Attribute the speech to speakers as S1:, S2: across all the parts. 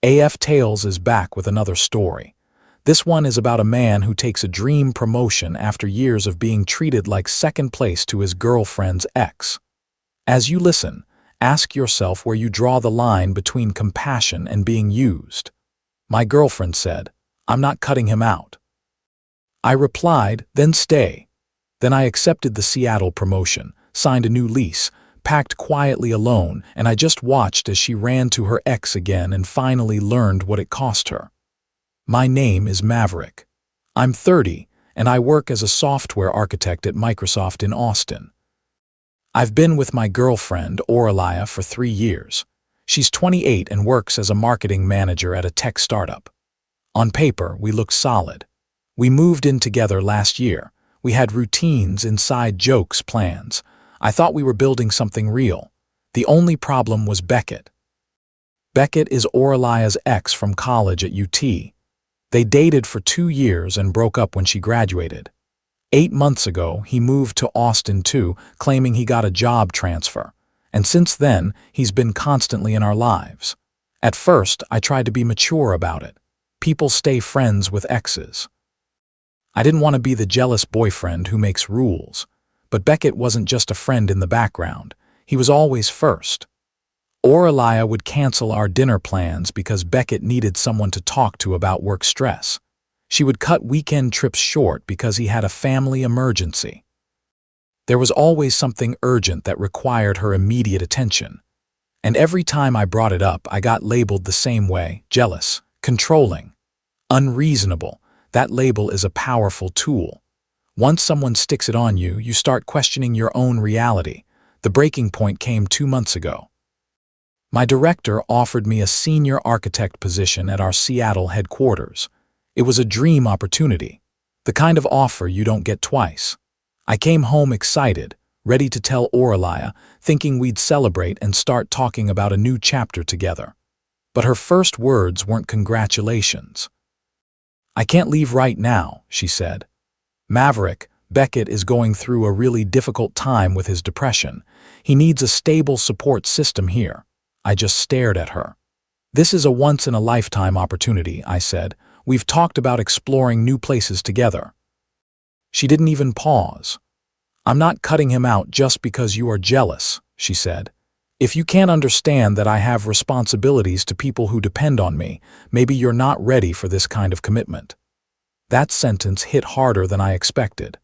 S1: AF Tales is back with another story. This one is about a man who takes a dream promotion after years of being treated like second place to his girlfriend's ex. As you listen, ask yourself where you draw the line between compassion and being used. My girlfriend said, "I'm not cutting him out." I replied, "Then stay." Then I accepted the Seattle promotion, signed a new lease, packed quietly alone, and I just watched as she ran to her ex again and finally learned what it cost her. My name is Maverick. I'm 30, and I work as a software architect at Microsoft in Austin. I've been with my girlfriend, Aurelia, for 3 years. She's 28 and works as a marketing manager at a tech startup. On paper, we look solid. We moved in together last year. We had routines, inside jokes, plans. I thought we were building something real. The only problem was Beckett. Beckett is Aurelia's ex from college at UT. They dated for 2 years and broke up when she graduated. 8 months ago, he moved to Austin too, claiming he got a job transfer. And since then, he's been constantly in our lives. At first, I tried to be mature about it. People stay friends with exes. I didn't want to be the jealous boyfriend who makes rules. But Beckett wasn't just a friend in the background. He was always first. Aurelia would cancel our dinner plans because Beckett needed someone to talk to about work stress. She would cut weekend trips short because he had a family emergency. There was always something urgent that required her immediate attention. And every time I brought it up, I got labeled the same way: jealous, controlling, unreasonable. That label is a powerful tool. Once someone sticks it on you, you start questioning your own reality. The breaking point came 2 months ago. My director offered me a senior architect position at our Seattle headquarters. It was a dream opportunity, the kind of offer you don't get twice. I came home excited, ready to tell Aurelia, thinking we'd celebrate and start talking about a new chapter together. But her first words weren't congratulations. "I can't leave right now," she said. "Maverick, Beckett is going through a really difficult time with his depression. He needs a stable support system here." I just stared at her. "This is a once-in-a-lifetime opportunity," I said. "We've talked about exploring new places together." She didn't even pause. "I'm not cutting him out just because you are jealous," she said. "If you can't understand that I have responsibilities to people who depend on me, maybe you're not ready for this kind of commitment." That sentence hit harder than I expected.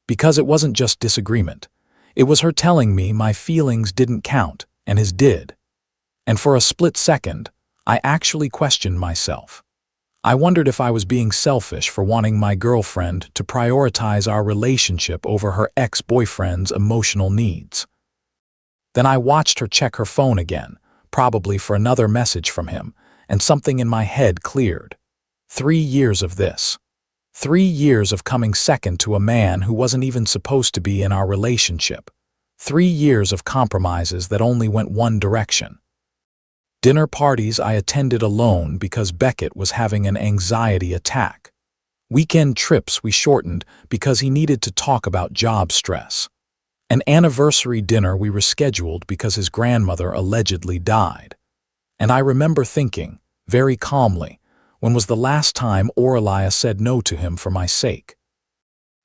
S1: Because it wasn't just disagreement. It was her telling me my feelings didn't count, and his did. And for a split second, I actually questioned myself. I wondered if I was being selfish for wanting my girlfriend to prioritize our relationship over her ex-boyfriend's emotional needs. Then I watched her check her phone again, probably for another message from him, and something in my head cleared. 3 years of this. 3 years of coming second to a man who wasn't even supposed to be in our relationship. 3 years of compromises that only went one direction. Dinner parties I attended alone because Beckett was having an anxiety attack. Weekend trips we shortened because he needed to talk about job stress. An anniversary dinner we rescheduled because his grandmother allegedly died. And I remember thinking, very calmly, when was the last time Aurelia said no to him for my sake?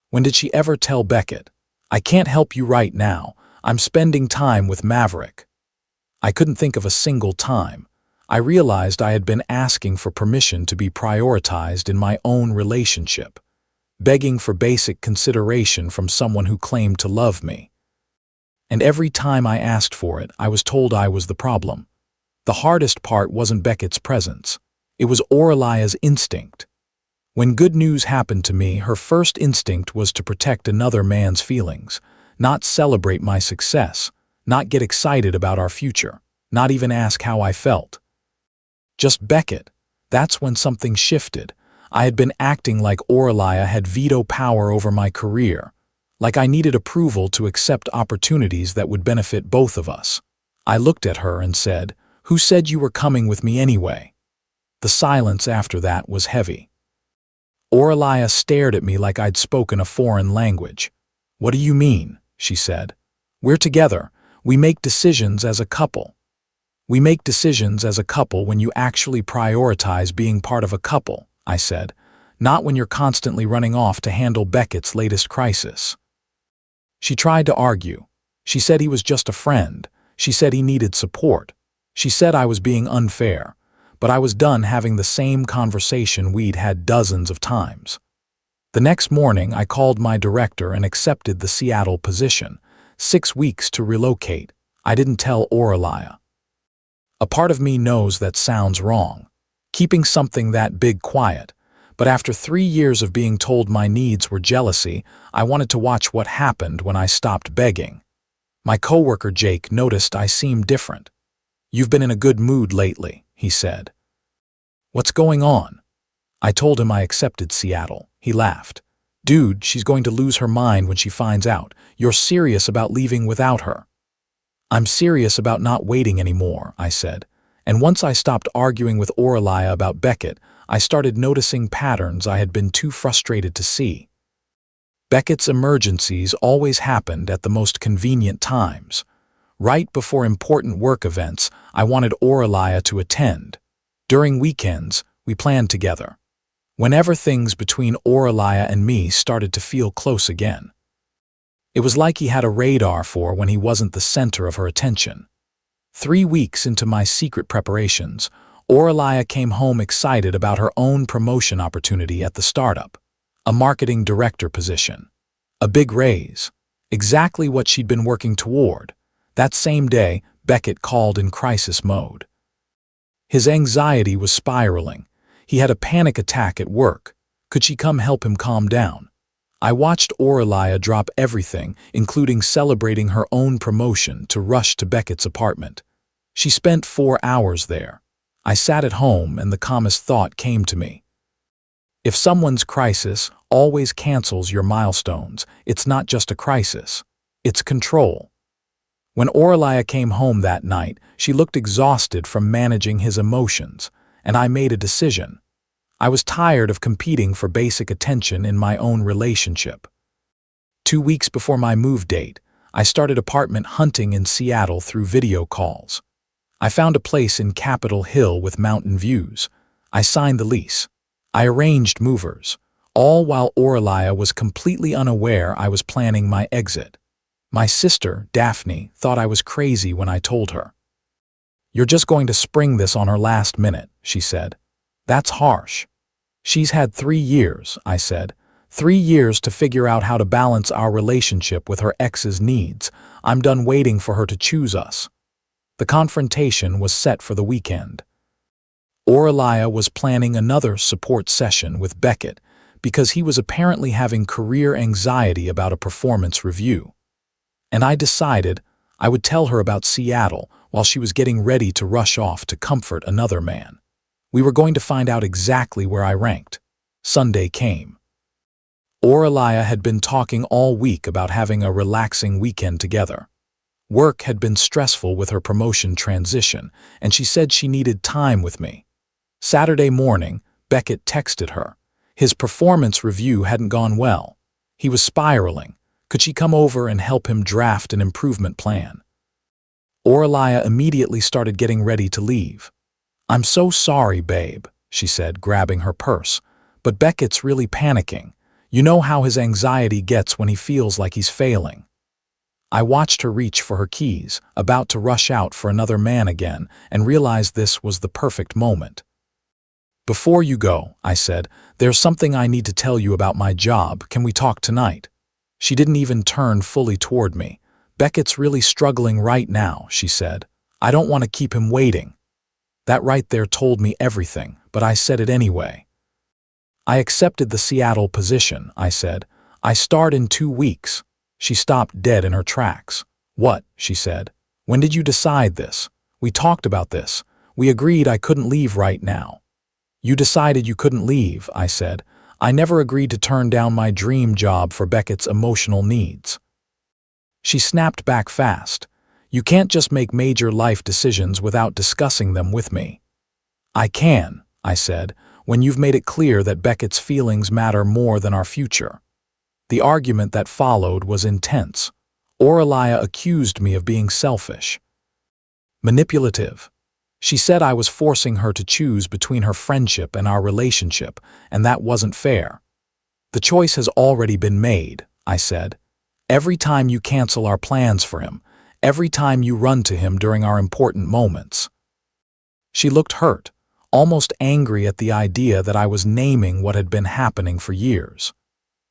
S1: When did she ever tell Beckett, "I can't help you right now, I'm spending time with Maverick"? I couldn't think of a single time. I realized I had been asking for permission to be prioritized in my own relationship, begging for basic consideration from someone who claimed to love me. And every time I asked for it, I was told I was the problem. The hardest part wasn't Beckett's presence. It was Aurelia's instinct. When good news happened to me, her first instinct was to protect another man's feelings, not celebrate my success, not get excited about our future, not even ask how I felt. Just Beckett. That's when something shifted. I had been acting like Aurelia had veto power over my career, like I needed approval to accept opportunities that would benefit both of us. I looked at her and said, "Who said you were coming with me anyway?" The silence after that was heavy. Aurelia stared at me like I'd spoken a foreign language. "What do you mean?" she said. "We're together. We make decisions as a couple." We make decisions as a couple when you actually prioritize being part of a couple, I said, not when you're constantly running off to handle Beckett's latest crisis. She tried to argue. She said he was just a friend. She said he needed support. She said I was being unfair, but I was done having the same conversation we'd had dozens of times. The next morning, I called my director and accepted the Seattle position. 6 weeks to relocate. I didn't tell Oralia. A part of me knows that sounds wrong, keeping something that big quiet, but after 3 years of being told my needs were jealousy, I wanted to watch what happened when I stopped begging. My coworker Jake noticed I seemed different. "You've been in a good mood lately," he said. "What's going on?" I told him I accepted Seattle. He laughed. "Dude, she's going to lose her mind when she finds out. You're serious about leaving without her." "I'm serious about not waiting anymore," I said. And once I stopped arguing with Oralia about Beckett, I started noticing patterns I had been too frustrated to see. Beckett's emergencies always happened at the most convenient times. Right before important work events, I wanted Oralia to attend. During weekends, we planned together. Whenever things between Oralia and me started to feel close again. It was like he had a radar for when he wasn't the center of her attention. 3 weeks into my secret preparations, Oralia came home excited about her own promotion opportunity at the startup. A marketing director position. A big raise. Exactly what she'd been working toward. That same day, Beckett called in crisis mode. His anxiety was spiraling. He had a panic attack at work. Could she come help him calm down? I watched Oralia drop everything, including celebrating her own promotion, to rush to Beckett's apartment. She spent 4 hours there. I sat at home and the calmest thought came to me. If someone's crisis always cancels your milestones, it's not just a crisis. It's control. When Oralia came home that night, she looked exhausted from managing his emotions, and I made a decision. I was tired of competing for basic attention in my own relationship. 2 weeks before my move date, I started apartment hunting in Seattle through video calls. I found a place in Capitol Hill with mountain views. I signed the lease. I arranged movers, all while Oralia was completely unaware I was planning my exit. My sister, Daphne, thought I was crazy when I told her. "You're just going to spring this on her last minute," she said. "That's harsh." "She's had 3 years," I said. 3 years to figure out how to balance our relationship with her ex's needs. I'm done waiting for her to choose us. The confrontation was set for the weekend. Oralia was planning another support session with Beckett because he was apparently having career anxiety about a performance review. And I decided I would tell her about Seattle while she was getting ready to rush off to comfort another man. We were going to find out exactly where I ranked. Sunday came. Oralia had been talking all week about having a relaxing weekend together. Work had been stressful with her promotion transition, and she said she needed time with me. Saturday morning, Beckett texted her. His performance review hadn't gone well. He was spiraling. Could she come over and help him draft an improvement plan? Oralia immediately started getting ready to leave. "I'm so sorry, babe," she said, grabbing her purse. "But Beckett's really panicking. You know how his anxiety gets when he feels like he's failing." I watched her reach for her keys, about to rush out for another man again, and realized this was the perfect moment. "Before you go," I said, "there's something I need to tell you about my job. Can we talk tonight?" She didn't even turn fully toward me. "Beckett's really struggling right now," she said. "I don't want to keep him waiting." That right there told me everything, but I said it anyway. "I accepted the Seattle position," I said. "I start in 2 weeks. She stopped dead in her tracks. "What?" she said. "When did you decide this? We talked about this. We agreed I couldn't leave right now." "You decided you couldn't leave," I said. "I never agreed to turn down my dream job for Beckett's emotional needs." She snapped back fast. "You can't just make major life decisions without discussing them with me." "I can," I said, "when you've made it clear that Beckett's feelings matter more than our future." The argument that followed was intense. Oralia accused me of being selfish, manipulative, She said I was forcing her to choose between her friendship and our relationship, and that wasn't fair. The choice has already been made, I said. Every time you cancel our plans for him, every time you run to him during our important moments. She looked hurt, almost angry at the idea that I was naming what had been happening for years.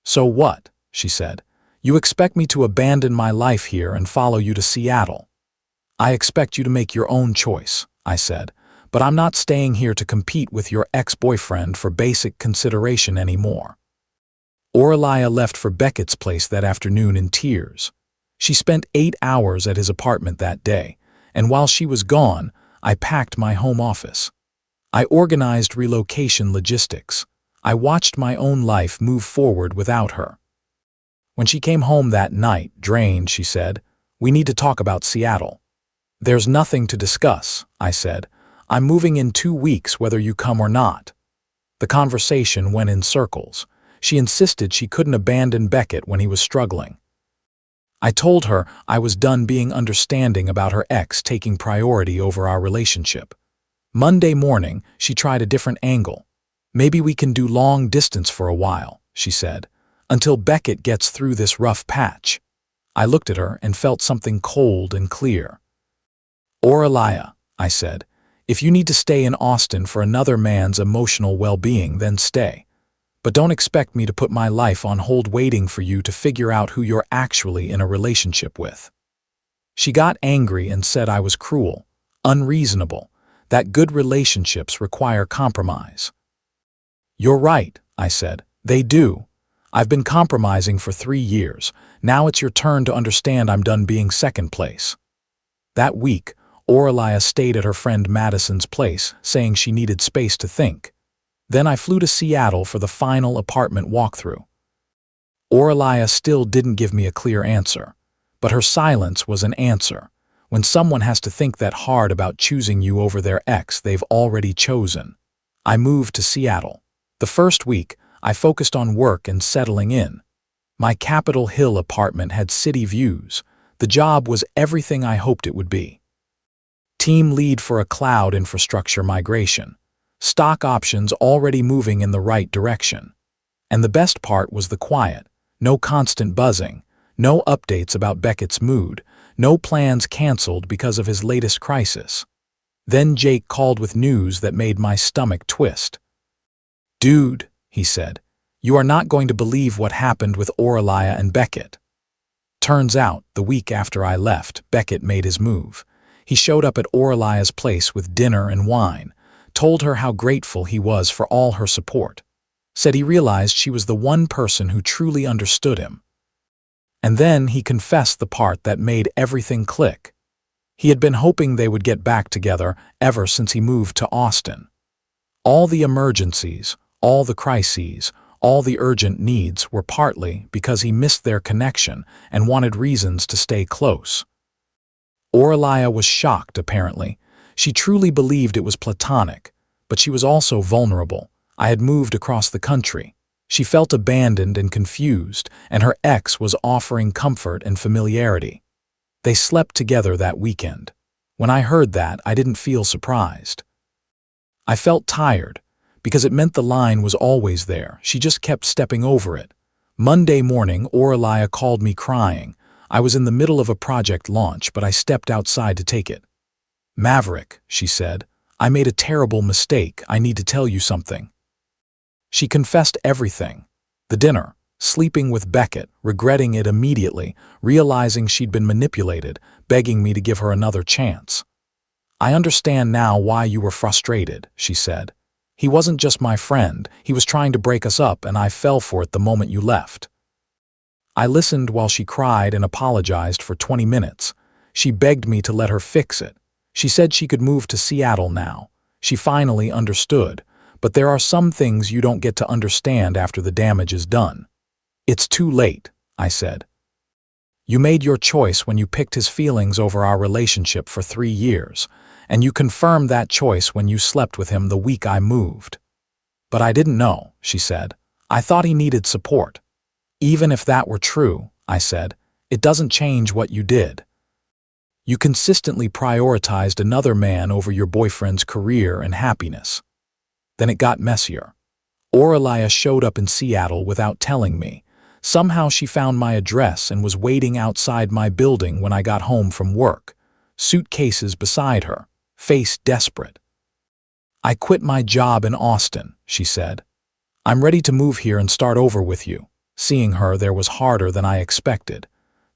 S1: So what? She said. You expect me to abandon my life here and follow you to Seattle. I expect you to make your own choice, I said, but I'm not staying here to compete with your ex-boyfriend for basic consideration anymore. Oralia left for Beckett's place that afternoon in tears. She spent 8 hours at his apartment that day, and while she was gone, I packed my home office. I organized relocation logistics. I watched my own life move forward without her. When she came home that night, drained, she said, "We need to talk about Seattle." "There's nothing to discuss," I said. "I'm moving in 2 weeks whether you come or not." The conversation went in circles. She insisted she couldn't abandon Beckett when he was struggling. I told her I was done being understanding about her ex taking priority over our relationship. Monday morning, she tried a different angle. "Maybe we can do long distance for a while," she said, "until Beckett gets through this rough patch." I looked at her and felt something cold and clear. "Oralia," I said, "if you need to stay in Austin for another man's emotional well-being, then stay. But don't expect me to put my life on hold waiting for you to figure out who you're actually in a relationship with." She got angry and said I was cruel, unreasonable, that good relationships require compromise. "You're right," I said. "They do. I've been compromising for 3 years. Now it's your turn to understand I'm done being second place." That week, Oralia stayed at her friend Madison's place, saying she needed space to think. Then I flew to Seattle for the final apartment walkthrough. Oralia still didn't give me a clear answer, but her silence was an answer. When someone has to think that hard about choosing you over their ex they've already chosen. I moved to Seattle. The first week, I focused on work and settling in. My Capitol Hill apartment had city views. The job was everything I hoped it would be. Team lead for a cloud infrastructure migration. Stock options already moving in the right direction. And the best part was the quiet. No constant buzzing. No updates about Beckett's mood. No plans canceled because of his latest crisis. Then Jake called with news that made my stomach twist. "Dude," he said, "you are not going to believe what happened with Oralia and Beckett." Turns out, the week after I left, Beckett made his move. He showed up at Oralia's place with dinner and wine, told her how grateful he was for all her support, said he realized she was the one person who truly understood him. And then he confessed the part that made everything click. He had been hoping they would get back together ever since he moved to Austin. All the emergencies, all the crises, all the urgent needs were partly because he missed their connection and wanted reasons to stay close. Oralia was shocked, apparently. She truly believed it was platonic, but she was also vulnerable. I had moved across the country. She felt abandoned and confused, and her ex was offering comfort and familiarity. They slept together that weekend. When I heard that, I didn't feel surprised. I felt tired, because it meant the line was always there. She just kept stepping over it. Monday morning, Oralia called me crying. I was in the middle of a project launch, but I stepped outside to take it. "Maverick," she said, "I made a terrible mistake. I need to tell you something." She confessed everything. The dinner, sleeping with Beckett, regretting it immediately, realizing she'd been manipulated, begging me to give her another chance. "I understand now why you were frustrated," she said. "He wasn't just my friend. He was trying to break us up, and I fell for it the moment you left." I listened while she cried and apologized for 20 minutes. She begged me to let her fix it. She said she could move to Seattle now. She finally understood. But there are some things you don't get to understand after the damage is done. "It's too late," I said. "You made your choice when you picked his feelings over our relationship for 3 years, and you confirmed that choice when you slept with him the week I moved." "But I didn't know," she said. "I thought he needed support." "Even if that were true," I said, "it doesn't change what you did." You consistently prioritized another man over your boyfriend's career and happiness. Then it got messier. Oralia showed up in Seattle without telling me. Somehow she found my address and was waiting outside my building when I got home from work, suitcases beside her, face desperate. "I quit my job in Austin," she said. "I'm ready to move here and start over with you." Seeing her there was harder than I expected.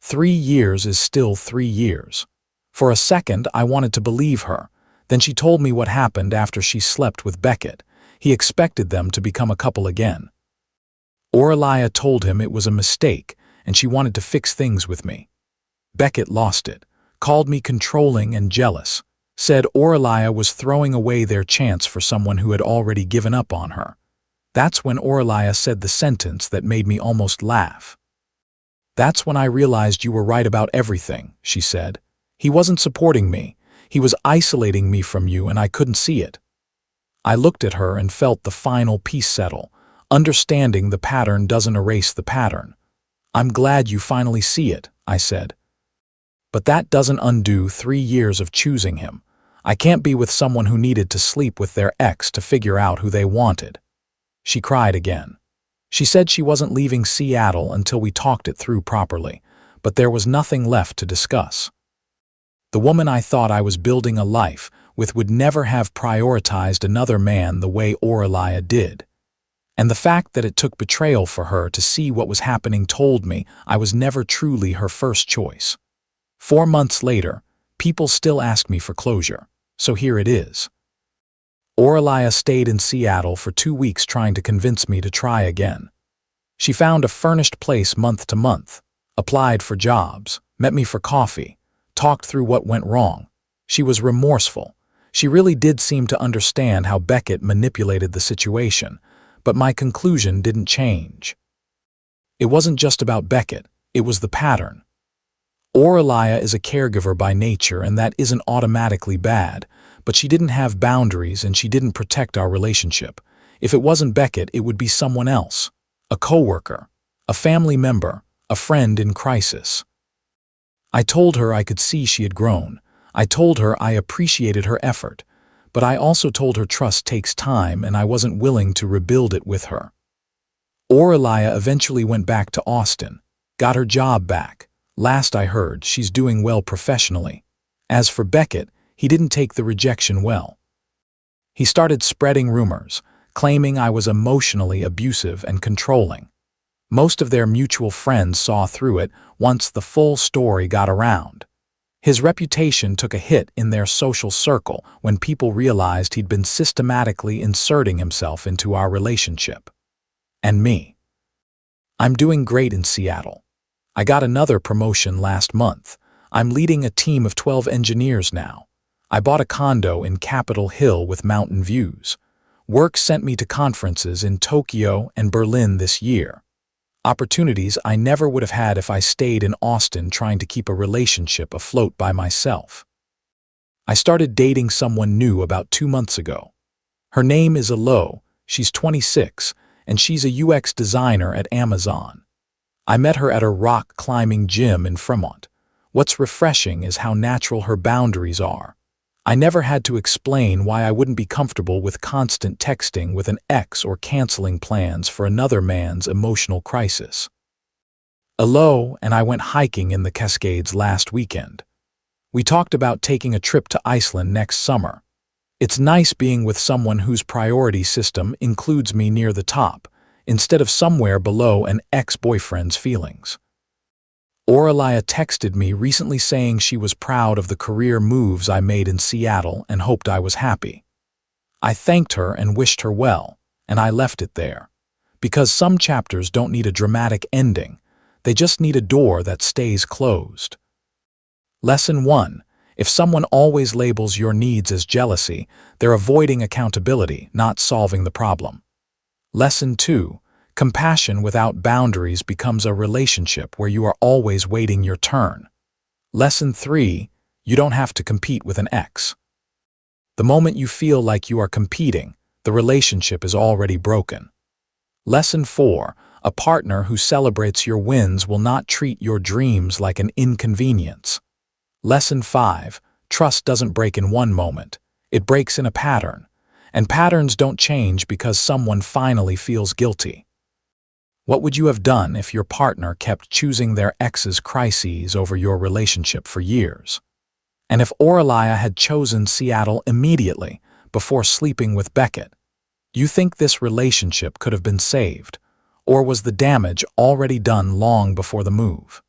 S1: 3 years is still 3 years. For a second, I wanted to believe her. Then she told me what happened after she slept with Beckett. He expected them to become a couple again. Oralia told him it was a mistake, and she wanted to fix things with me. Beckett lost it, called me controlling and jealous, said Oralia was throwing away their chance for someone who had already given up on her. That's when Oralia said the sentence that made me almost laugh. "That's when I realized you were right about everything," she said. "He wasn't supporting me. He was isolating me from you, and I couldn't see it." I looked at her and felt the final piece settle. Understanding the pattern doesn't erase the pattern. "I'm glad you finally see it," I said. "But that doesn't undo 3 years of choosing him. I can't be with someone who needed to sleep with their ex to figure out who they wanted." She cried again. She said she wasn't leaving Seattle until we talked it through properly, but there was nothing left to discuss. The woman I thought I was building a life with would never have prioritized another man the way Oralia did. And the fact that it took betrayal for her to see what was happening told me I was never truly her first choice. 4 months later, people still ask me for closure, so here it is. Oralia stayed in Seattle for 2 weeks trying to convince me to try again. She found a furnished place month to month, applied for jobs, met me for coffee, talked through what went wrong. She was remorseful. She really did seem to understand how Beckett manipulated the situation, but my conclusion didn't change. It wasn't just about Beckett, it was the pattern. Oralia is a caregiver by nature, and that isn't automatically bad, but she didn't have boundaries and she didn't protect our relationship. If it wasn't Beckett, it would be someone else, a coworker, a family member, a friend in crisis. I told her I could see she had grown. I told her I appreciated her effort, but I also told her trust takes time and I wasn't willing to rebuild it with her. Oralia eventually went back to Austin, got her job back. Last I heard, she's doing well professionally. As for Beckett, he didn't take the rejection well. He started spreading rumors, claiming I was emotionally abusive and controlling. Most of their mutual friends saw through it once the full story got around. His reputation took a hit in their social circle when people realized he'd been systematically inserting himself into our relationship. And me. I'm doing great in Seattle. I got another promotion last month. I'm leading a team of 12 engineers now. I bought a condo in Capitol Hill with mountain views. Work sent me to conferences in Tokyo and Berlin this year. Opportunities I never would have had if I stayed in Austin trying to keep a relationship afloat by myself. I started dating someone new about 2 months ago. Her name is Alo, she's 26, and she's a UX designer at Amazon. I met her at a rock climbing gym in Fremont. What's refreshing is how natural her boundaries are. I never had to explain why I wouldn't be comfortable with constant texting with an ex or canceling plans for another man's emotional crisis. Alo and I went hiking in the Cascades last weekend. We talked about taking a trip to Iceland next summer. It's nice being with someone whose priority system includes me near the top, instead of somewhere below an ex-boyfriend's feelings. Oralia texted me recently saying she was proud of the career moves I made in Seattle and hoped I was happy. I thanked her and wished her well, and I left it there. Because some chapters don't need a dramatic ending, they just need a door that stays closed. Lesson 1. If someone always labels your needs as jealousy, they're avoiding accountability, not solving the problem. Lesson 2. Compassion without boundaries becomes a relationship where you are always waiting your turn. Lesson 3. You don't have to compete with an ex. The moment you feel like you are competing, the relationship is already broken. Lesson 4. A partner who celebrates your wins will not treat your dreams like an inconvenience. Lesson 5. Trust doesn't break in one moment. It breaks in a pattern. And patterns don't change because someone finally feels guilty. What would you have done if your partner kept choosing their ex's crises over your relationship for years? And if Aurelia had chosen Seattle immediately, before sleeping with Beckett, you think this relationship could have been saved? Or was the damage already done long before the move?